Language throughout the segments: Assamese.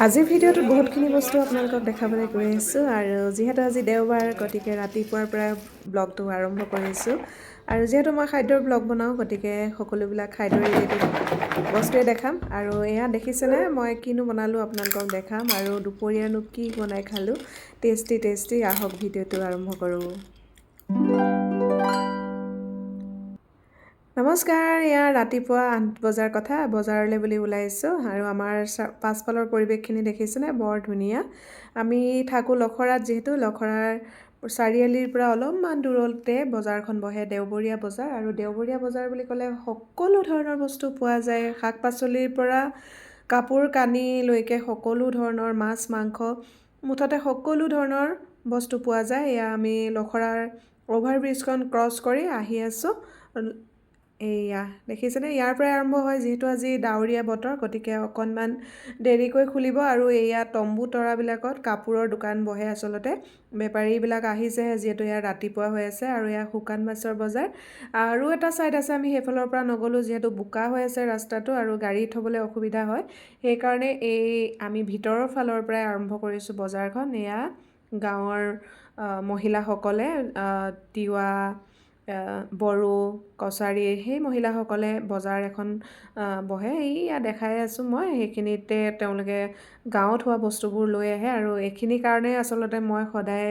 আজিৰ ভিডিঅ'টোত বহুতখিনি বস্তু আপোনালোকক দেখাবলৈ গৈ আছোঁ আৰু যিহেতু আজি দেওবাৰ গতিকে ৰাতিপুৱাৰ পৰা ব্লগটো আৰম্ভ কৰিছোঁ আৰু যিহেতু মই খাদ্যৰ ব্লগ বনাওঁ গতিকে সকলোবিলাক খাদ্য ৰিলেটেড বস্তুৱে দেখাম আৰু এয়া দেখিছেনে মই কিনো বনালোঁ আপোনালোকক দেখাম আৰু দুপৰীয়ানো কি বনাই খালোঁ টেষ্টি আহক ভিডিঅ'টো আৰম্ভ কৰোঁ। নমস্কাৰ, এয়া ৰাতিপুৱা 8 বজাৰ কথা বজাৰলৈ বুলি ওলাইছোঁ আৰু আমাৰ পাছফালৰ পৰিৱেশখিনি দেখিছেনে বৰ ধুনীয়া। আমি থাকোঁ লখৰাত, যিহেতু লখৰাৰ চাৰিআলিৰ পৰা অলপমান দূৰতে বজাৰখন বহে, দেওবৰীয়া বজাৰ। আৰু দেওবৰীয়া বজাৰ বুলি ক'লে সকলো ধৰণৰ বস্তু পোৱা যায়, শাক পাচলিৰ পৰা কাপোৰ কানিলৈকে সকলো ধৰণৰ মাছ মাংস মুঠতে সকলো ধৰণৰ বস্তু পোৱা যায়। এয়া আমি লখৰাৰ অভাৰব্ৰিজখন ক্ৰছ কৰি আহি আছোঁ। এয়া দেখিছেনে, ইয়াৰ পৰাই আৰম্ভ হয়, যিহেতু আজি ডাৱৰীয়া বতৰ গতিকে অকণমান দেৰিকৈ খুলিব। আৰু এয়া তম্বু তৰাবিলাকত কাপোৰৰ দোকান বহে, আচলতে বেপাৰীবিলাক আহিছেহে যিহেতু ইয়াৰ ৰাতিপুৱা হৈ আছে। আৰু এয়া শুকান মাছৰ বজাৰ। আৰু এটা ছাইড আছে, আমি সেইফালৰ পৰা নগ'লোঁ যিহেতু বোকা হৈ আছে ৰাস্তাটো আৰু গাড়ী থ'বলৈ অসুবিধা হয়, সেইকাৰণে আমি ভিতৰৰ ফালৰ পৰাই আৰম্ভ কৰিছোঁ বজাৰখন। এয়া গাঁৱৰ মহিলাসকলে তিৱা বড়ো কছাৰী সেই মহিলাসকলে বজাৰ এখন বহে, এইয়া দেখাই আছোঁ মই, সেইখিনিতে তেওঁলোকে গাঁৱত হোৱা বস্তুবোৰ লৈ আহে। আৰু এইখিনি কাৰণে আচলতে মই সদায়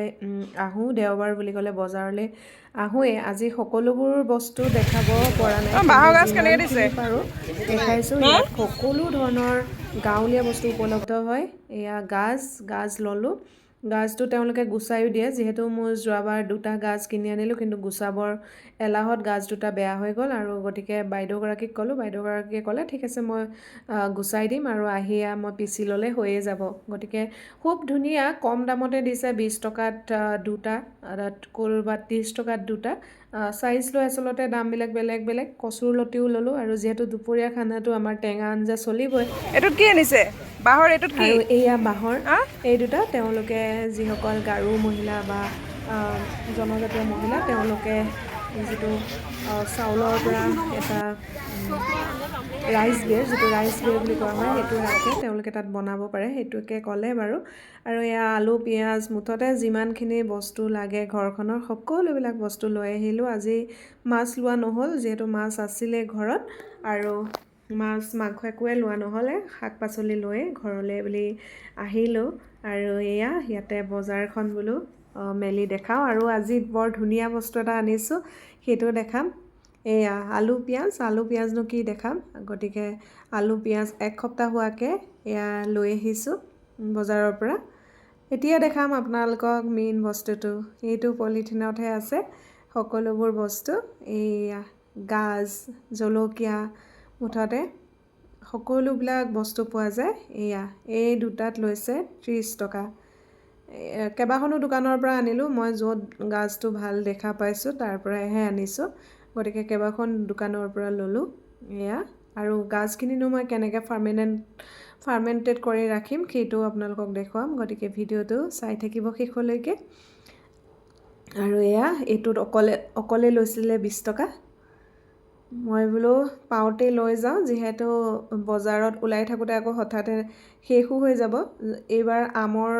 আহোঁ, দেওবাৰ বুলি ক'লে বজাৰলৈ আহোঁৱেই। আজি সকলোবোৰ বস্তু দেখাব পৰা নাই, যিমানখিনি পাৰোঁ দেখাইছোঁ। ইয়াত সকলো ধৰণৰ গাঁৱলীয়া বস্তু উপলব্ধ হয়। এয়া গাজ ল'লোঁ, গাজটো তেওঁলোকে গুচাইও দিয়ে, যিহেতু মোৰ যোৱাবাৰ 2টা গাজ কিনি আনিলোঁ কিন্তু গুচাবৰ এলাহত গাজ 2টা বেয়া হৈ গ'ল আৰু গতিকে বাইদেউগৰাকীক ক'লোঁ, বাইদেউগৰাকীয়ে ক'লে ঠিক আছে মই গুচাই দিম আৰু আহি মই পিচি ল'লে হৈয়ে যাব। গতিকে খুব ধুনীয়া, কম দামতে দিছে, 20 টকাত 2টা, ক'ৰবাত 30 টকাত 2টা। চাইজ লৈ আচলতে দামবিলাক বেলেগ বেলেগ। কচুৰ লতিও ল'লোঁ আৰু যিহেতু দুপৰীয়া খানাটো আমাৰ টেঙা আঞ্জা চলিবই। এইটোত কি আনিছে? বাঁহৰ এইটোত কি? আৰু এয়া বাঁহৰ এই 2টা, তেওঁলোকে যিসকল গাৰো মহিলা বা জনজাতীয় মহিলা তেওঁলোকে যিটো চাউলৰ পৰা এটা ৰাইচ বেৰ, যিটো ৰাইচ বেৰ বুলি কোৱা হয়, সেইটো ৰাখে, তেওঁলোকে তাত বনাব পাৰে, সেইটোকে ক'লে বাৰু। আৰু এয়া আলু পিঁয়াজ মুঠতে যিমানখিনি বস্তু লাগে ঘৰখনৰ সকলোবিলাক বস্তু লৈ আহিলোঁ। আজি মাছ লোৱা নহ'ল, যিহেতু মাছ আছিলে ঘৰত আৰু মাছ মাংস একোৱে লোৱা নহ'লে, শাক পাচলি লৈয়ে ঘৰলৈ বুলি আহিলোঁ। আৰু এয়া ইয়াতে বজাৰখন বোলো মেলি দেখাওঁ। আৰু আজি বৰ ধুনীয়া বস্তু এটা আনিছোঁ, সেইটো দেখাম। এয়া আলু পিঁয়াজনো কি দেখাম, গতিকে আলু পিঁয়াজ 1 সপ্তাহ হোৱাকৈ এয়া লৈ আহিছোঁ বজাৰৰ পৰা। এতিয়া দেখাম আপোনালোকক মেইন বস্তুটো, এইটো পলিথিনতহে আছে সকলোবোৰ বস্তু। এয়া গাজ, জলকীয়া, মুঠতে সকলোবিলাক বস্তু পোৱা যায়। এয়া এই 2টাত লৈছে 30 টকা। কেইবাখনো দোকানৰ পৰা আনিলোঁ, মই য'ত গাজটো ভাল দেখা পাইছোঁ তাৰ পৰাহে আনিছোঁ, গতিকে কেইবাখন দোকানৰ পৰা ল'লোঁ। এয়া আৰু গাজখিনিনো মই কেনেকৈ ফাৰ্মেণ্টেড কৰি ৰাখিম সেইটো আপোনালোকক দেখুৱাম, গতিকে ভিডিঅ'টো চাই থাকিব শেষলৈকে। আৰু এয়া এইটোত অকলে লৈছিলে 20 টকা। মই বোলো পাওঁতেই লৈ যাওঁ, যিহেতু বজাৰত ওলাই থাকোঁতে আকৌ হঠাতে শেষো হৈ যাব। এইবাৰ আমৰ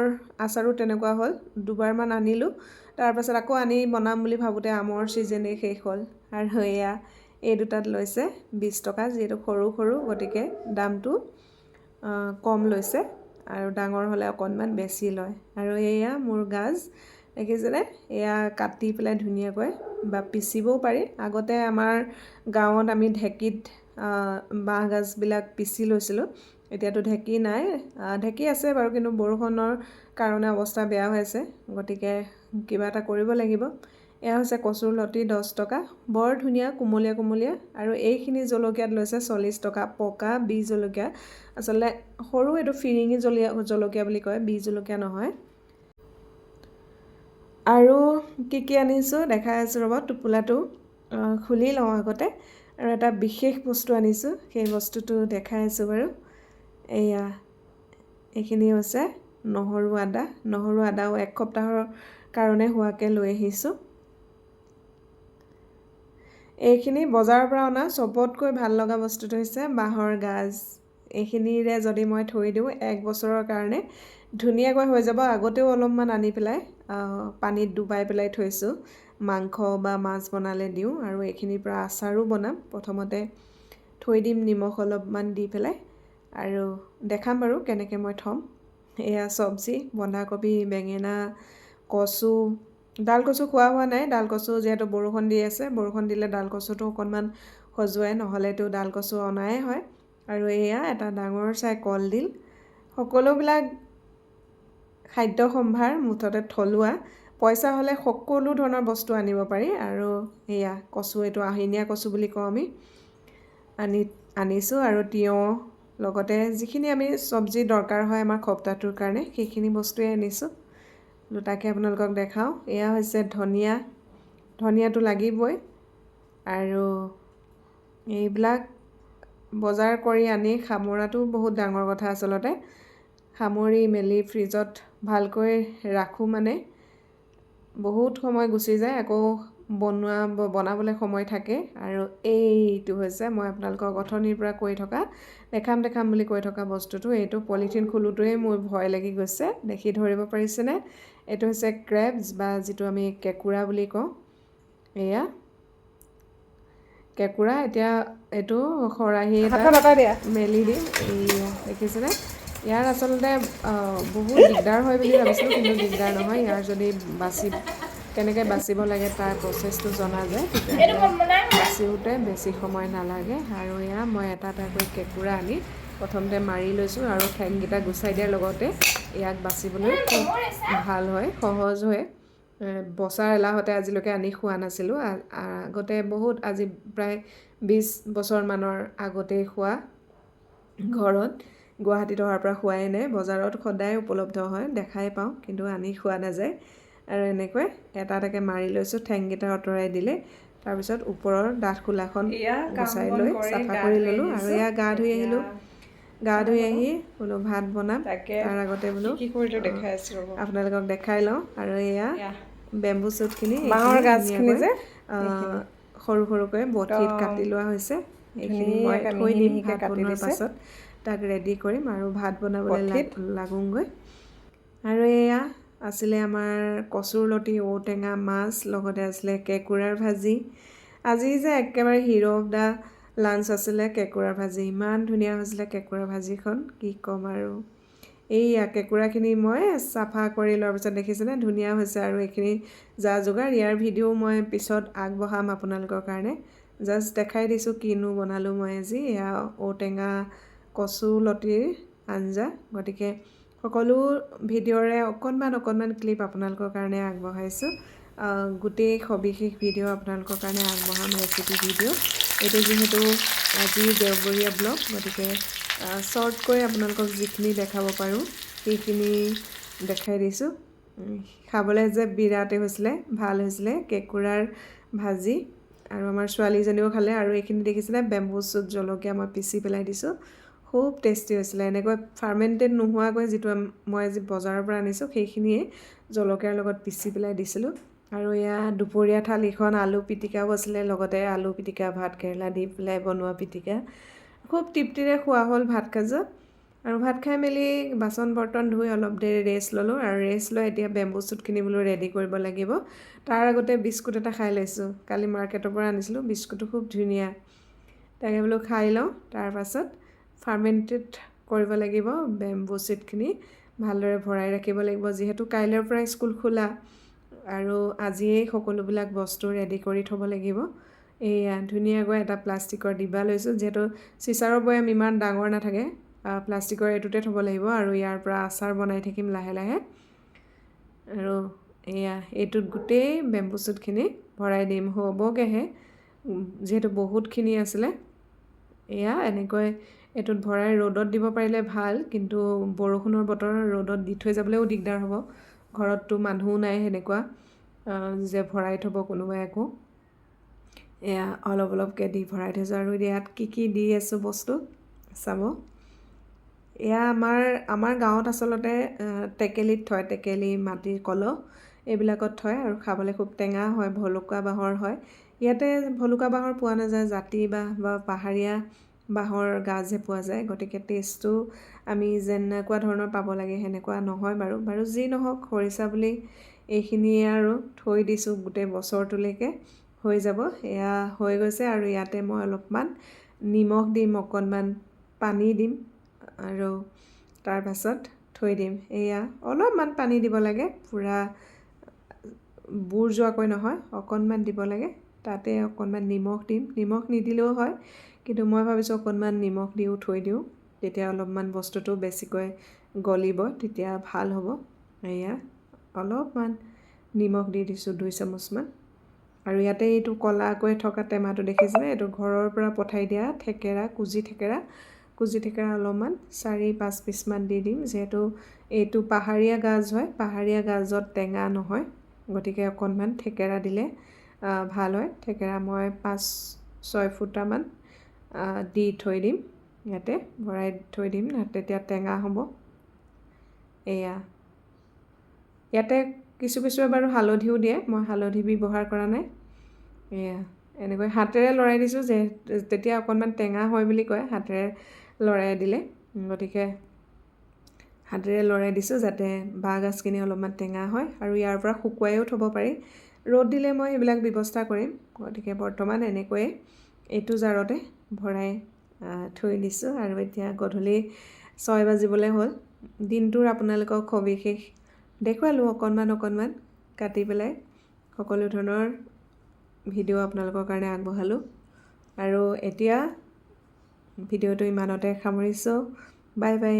আচাৰো তেনেকুৱা হ'ল, 2বাৰমান আনিলোঁ, তাৰপাছত আকৌ আনি বনাম বুলি ভাবোঁতে আমৰ ছিজনেই শেষ হ'ল। আৰু এয়া এই 2টাত লৈছে 20 টকা, যিহেতু সৰু সৰু গতিকে দামটো কম লৈছে আৰু ডাঙৰ হ'লে অকণমান বেছি লয়। আৰু এয়া মোৰ গাজ দেখিছেনে, এয়া কাটি পেলাই ধুনীয়াকৈ বা পিচিবও পাৰি। আগতে আমাৰ গাঁৱত আমি ঢেঁকীত বাঁহগাজবিলাক পিচি লৈছিলোঁ, এতিয়াতো ঢেঁকী নাই, ঢেঁকী আছে বাৰু কিন্তু বৰষুণৰ কাৰণে অৱস্থা বেয়া হৈ আছে, গতিকে কিবা এটা কৰিব লাগিব। এয়া হৈছে কচুৰ লতি 10 টকা, বৰ ধুনীয়া কুমলীয়া কুমলীয়া। আৰু এইখিনি জলকীয়াত লৈছে 40 টকা, পকা বি জলকীয়া, আচলতে সৰু এইটো ফিৰিঙি জলকীয়া বুলি কয়, বি জলকীয়া নহয়। আৰু কি আনিছোঁ দেখাই আছোঁ ৰ'ব, টোপোলাটো খুলি লওঁ আগতে। আৰু এটা বিশেষ বস্তু আনিছোঁ, সেই বস্তুটো দেখাই আছোঁ বাৰু। এয়া এইখিনি হৈছে নহৰু আদাও 1 সপ্তাহৰ কাৰণে হোৱাকৈ লৈ আহিছোঁ। এইখিনি বজাৰৰ পৰা অনা চবতকৈ ভাল লগা বস্তুটো হৈছে বাঁহৰ গাজ। এইখিনিৰে যদি মই থৈ দিওঁ 1 বছৰৰ কাৰণে ধুনীয়াকৈ হৈ যাব। আগতেও অলপমান আনি পেলাই পানীত ডুবাই পেলাই থৈছোঁ, মাংস বা মাছ বনালে দিওঁ। আৰু এইখিনিৰ পৰা আচাৰো বনাম। প্ৰথমতে থৈ দিম নিমখ অলপমান দি পেলাই, আৰু দেখাম বাৰু কেনেকৈ মই থ'ম। এয়া চব্জি, বন্ধাকবি, বেঙেনা, কচু, ডাল কচু খোৱা হোৱা নাই। ডাল কচু যিহেতু বৰষুণ দি আছে, বৰষুণ দিলে ডাল কচুটো অকণমান সজুৱাই, নহ'লেতো ডাল কচু অনাই হয়। আৰু এয়া এটা ডাঙৰ চাই কলডিল। সকলোবিলাক খাদ্য সম্ভাৰ মুঠতে থলুৱা। পইচা হ'লে সকলো ধৰণৰ বস্তু আনিব পাৰি। আৰু এয়া কচু, এইটো আহিনীয়া কচু বুলি কওঁ আমি, আনিছোঁ। আৰু তিয়ঁহ, লগতে যিখিনি আমি চব্জি দৰকাৰ হয় আমাৰ সপ্তাহটোৰ কাৰণে, সেইখিনি বস্তুৱে আনিছোঁ। দুটাকৈ আপোনালোকক দেখাওঁ। এয়া হৈছে ধনিয়া, ধনিয়াটো লাগিবই। আৰু এইবিলাক বজাৰ কৰি আনি সামৰাটো বহুত ডাঙৰ কথা আচলতে। সামৰি মেলি ফ্ৰিজত ভালকৈ ৰাখোঁ মানে বহুত সময় গুচি যায়, আকৌ বনাবলৈ সময় থাকে। আৰু এইটো হৈছে মই আপোনালোকক অথনিৰ পৰা দেখাম বুলি কৈ থকা বস্তুটো। এইটো পলিথিন খোলোতেই মোৰ ভয় লাগি গৈছে। দেখি ধৰিব পাৰিছেনে? এইটো হৈছে ক্ৰেবছ, বা যিটো আমি কেঁকুৰা বুলি কওঁ। এয়া কেঁকুৰা। এতিয়া এইটো খৰাহি এটা মেলি দিম। এইয়া দেখিছেনে? ইয়াৰ আচলতে বহুত দিগদাৰ হয় বুলি ভাবিছিলোঁ, কিন্তু দিগদাৰ নহয়। ইয়াৰ যদি কেনেকৈ বাচিব লাগে তাৰ প্ৰচেছটো জনা যায়, তেতিয়াহ'লে বাচিওঁতে বেছি সময় নালাগে। আৰু এয়া মই এটা এটাকৈ কেঁকুৰা আনি প্ৰথমতে মাৰি লৈছোঁ, আৰু ঠেংকেইটা গুচাই দিয়াৰ লগতে ইয়াক বাচিবলৈ খুব ভাল হয়, সহজ হয়। বচাৰ এলাহতে আজিলৈকে আনি খোৱা নাছিলোঁ। আগতে আজি প্ৰায় 20 বছৰমানৰ আগতেই খোৱা, ঘৰত গুৱাহাটীত অহাৰ পৰা খোৱাই নাই। বজাৰত সদায় উপলব্ধ হয়, দেখাই পাওঁ, কিন্তু আনি খোৱা নাযায়। আৰু এনেকৈ এটা এটাকৈ মাৰি লৈছোঁ, ঠেংকেইটা আঁতৰাই দিলে। তাৰপিছত ওপৰৰ ডাঠ খোলাখন গুচাই লৈ চাফা কৰি ল'লোঁ। আৰু এয়া গা ধুই আহিলোঁ। গা ধুই আহি বোলো ভাত বনাম, তাৰ আগতে বোলো আপোনালোকক দেখাই লওঁ। আৰু এয়া বেম্বু শ্বুটখিনি, বাঁহৰ গাজখিনি যে সৰু সৰুকৈ বটিত কাটি লোৱা হৈছে। এইখিনি মই থৈ দিম ভাত বনোৱাৰ পাছত, তাক ৰেডি কৰিম আৰু ভাত বনাবলৈ লাগোঁগৈ। আৰু এয়া আছিলে আমাৰ কচুৰ লতি, ঔটেঙা, মাছ, লগতে আছিলে কেঁকুৰাৰ ভাজি। আজি যে একেবাৰে হিৰ' অফ দা লাঞ্চ আছিলে কেঁকুৰাৰ ভাজি। ইমান ধুনীয়া হৈছিলে কেঁকুৰা ভাজিখন, কি ক'ম আৰু। এইয়া কেঁকুৰাখিনি মই চাফা কৰি লোৱাৰ পিছত দেখিছেনে ধুনীয়া হৈছে। আৰু এইখিনি যা যোগাৰ, ইয়াৰ ভিডিঅ' মই পিছত আগবঢ়াম আপোনালোকৰ কাৰণে। জাষ্ট দেখাই দিছোঁ কিনো বনালোঁ মই আজি। এয়া ঔটেঙা কচু লতিৰ আঞ্জা। গতিকে সকলো ভিডিঅ'ৰে অকণমান ক্লিপ আপোনালোকৰ কাৰণে আগবঢ়াইছোঁ। গোটেই সবিশেষ ভিডিঅ' আপোনালোকৰ কাৰণে আগবঢ়াম, ৰেচিপি ভিডিঅ'। এইটো যিহেতু আজি দেওবৰীয়া ব্লগ, গতিকে শ্বৰ্টকৈ আপোনালোকক যিখিনি দেখাব পাৰোঁ সেইখিনি দেখাই দিছোঁ। খাবলৈ যে বিৰাটেই ভাল হৈছিলে কেঁকুৰাৰ ভাজি। আৰু আমাৰ ছোৱালীজনীও খালে। আৰু এইখিনি দেখিছিলে বেম্বু শ্বুট জলকীয়া মই পিচি পেলাই দিছোঁ, খুব টেষ্টি হৈছিলে। এনেকৈ ফাৰ্মেণ্টেড নোহোৱাকৈ যিটো মই আজি বজাৰৰ পৰা আনিছোঁ, সেইখিনিয়ে জলকীয়াৰ লগত পিচি পেলাই দিছিলোঁ। আৰু এয়া দুপৰীয়া থালিখন আলু পিটিকাও আছিলে, লগতে আলু পিটিকা, ভাত কেৰেলা দি পেলাই বনোৱা পিটিকা। খুব তৃপ্তিৰে খোৱা হ'ল ভাতসাঁজ। আৰু ভাত খাই মেলি বাচন বৰ্তন ধুই অলপ দেৰি ৰেষ্ট ল'লোঁ। আৰু ৰেষ্ট লৈ এতিয়া বেম্বু শ্বুটখিনি বোলো ৰেডি কৰিব লাগিব। তাৰ আগতে বিস্কুট এটা খাই লৈছোঁ, কালি মাৰ্কেটৰ পৰা আনিছিলোঁ। বিস্কুটটো খুব ধুনীয়া, তাকে বোলো খাই লওঁ। তাৰপাছত ফাৰ্মেণ্টেড কৰিব লাগিব বেম্বু শ্বুটখিনি, ভালদৰে ভৰাই ৰাখিব লাগিব, যিহেতু কাইলৈৰ পৰা স্কুল খোলা। আৰু আজিয়েই সকলোবিলাক বস্তু ৰেডি কৰি থ'ব লাগিব। এয়া ধুনীয়াকৈ এটা প্লাষ্টিকৰ ডিবা লৈছোঁ, যিহেতু চিচাৰৰ বৈয়াম ইমান ডাঙৰ নাথাকে, প্লাষ্টিকৰ এইটোতে থ'ব লাগিব। আৰু ইয়াৰ পৰা আচাৰ বনাই থাকিম লাহে লাহে। আৰু এয়া এইটোত গোটেই বেম্বু শ্বুটখিনি ভৰাই দিম, হ'বগৈহে, যিহেতু বহুতখিনি আছিলে। এয়া এনেকৈ এইটোত ভৰাই ৰ'দত দিব পাৰিলে ভাল, কিন্তু বৰষুণৰ বতৰ, ৰ'দত দি থৈ যাবলৈও দিগদাৰ হ'ব। ঘৰততো মানুহো নাই সেনেকুৱা যে ভৰাই থ'ব কোনোবাই একো। এয়া অলপকৈ দি ভৰাই থৈছোঁ। আৰু ইয়াত কি দি আছোঁ বস্তু চাব। এয়া আমাৰ গাঁৱত আচলতে টেকেলিত থয়, টেকেলি, মাটিৰ কলহ এইবিলাকত থয়। আৰু খাবলৈ খুব টেঙা হয়, ভলুকা বাঁহৰ হয়। ইয়াতে ভলুকা বাঁহৰ পোৱা নাযায়, জাতি বাঁহ বা পাহাৰীয়া বাঁহৰ গাজহে পোৱা যায়, গতিকে টেষ্টটো আমি যেনেকুৱা ধৰণৰ পাব লাগে সেনেকুৱা নহয় বাৰু যি নহওক খৰিচা বুলি এইখিনিয়ে আৰু থৈ দিছোঁ গোটেই বছৰটোলৈকে হৈ যাব। এয়া হৈ গৈছে আৰু ইয়াতে মই অলপমান নিমখ দিম, অকণমান পানী দিম আৰু তাৰ পাছত থৈ দিম। এয়া অলপমান পানী দিব লাগে, পূৰা বুৰ যোৱাকৈ নহয়, অকণমান দিব লাগে। তাতে অকণমান নিমখ দিম, নিমখ নিদিলেও হয়, কিন্তু মই ভাবিছোঁ অকণমান নিমখ দিও থৈ দিওঁ, তেতিয়া অলপমান বস্তুটো বেছিকৈ গলিব, তেতিয়া ভাল হ'ব। এয়া অলপমান নিমখ দি দিছোঁ 2 চামুচমান। আৰু ইয়াতে এইটো ক'লাকৈ থকা টেমাটো দেখিছেনে, এইটো ঘৰৰ পৰা পঠাই দিয়া থেকেৰা, কুজি থেকেৰা অলপমান 4-5 পিচমান দি দিম, যিহেতু এইটো পাহাৰীয়া গাজ হয়, পাহাৰীয়া গাজত টেঙা নহয়, গতিকে অকণমান থেকেৰা দিলে ভাল হয়। থেকেৰা মই 5-6 ফুটামান দি থৈ দিম, ইয়াতে ভৰাই থৈ দিম, তেতিয়া টেঙা হ'ব। এয়া ইয়াতে কিছুৱে বাৰু হালধিও দিয়ে, মই হালধি ব্যৱহাৰ কৰা নাই। এয়া এনেকৈ হাতেৰে লৰাই দিছোঁ, যে তেতিয়া অকণমান টেঙা হয় বুলি কয় হাতেৰে লৰাই দিলে, গতিকে হাতেৰে লৰাই দিছোঁ যাতে বাঁহগাজখিনি অলপমান টেঙা হয়। আৰু ইয়াৰ পৰা শুকুৱাইও থ'ব পাৰি, ৰ'দ দিলে মই এইবিলাক ব্যৱস্থা কৰিম। গতিকে বৰ্তমান এনেকৈয়ে এইটো জাৰতে ভৰাই থৈ দিছোঁ। আৰু এতিয়া গধূলি 6 বাজিবলৈ হ'ল। দিনটোৰ আপোনালোকক সবিশেষ দেখুৱালোঁ, অকণমান কাটি পেলাই সকলো ধৰণৰ ভিডিঅ' আপোনালোকৰ কাৰণে আগবঢ়ালোঁ। আৰু এতিয়া ভিডিঅ'টো ইমানতে সামৰিছোঁ। Bye bye.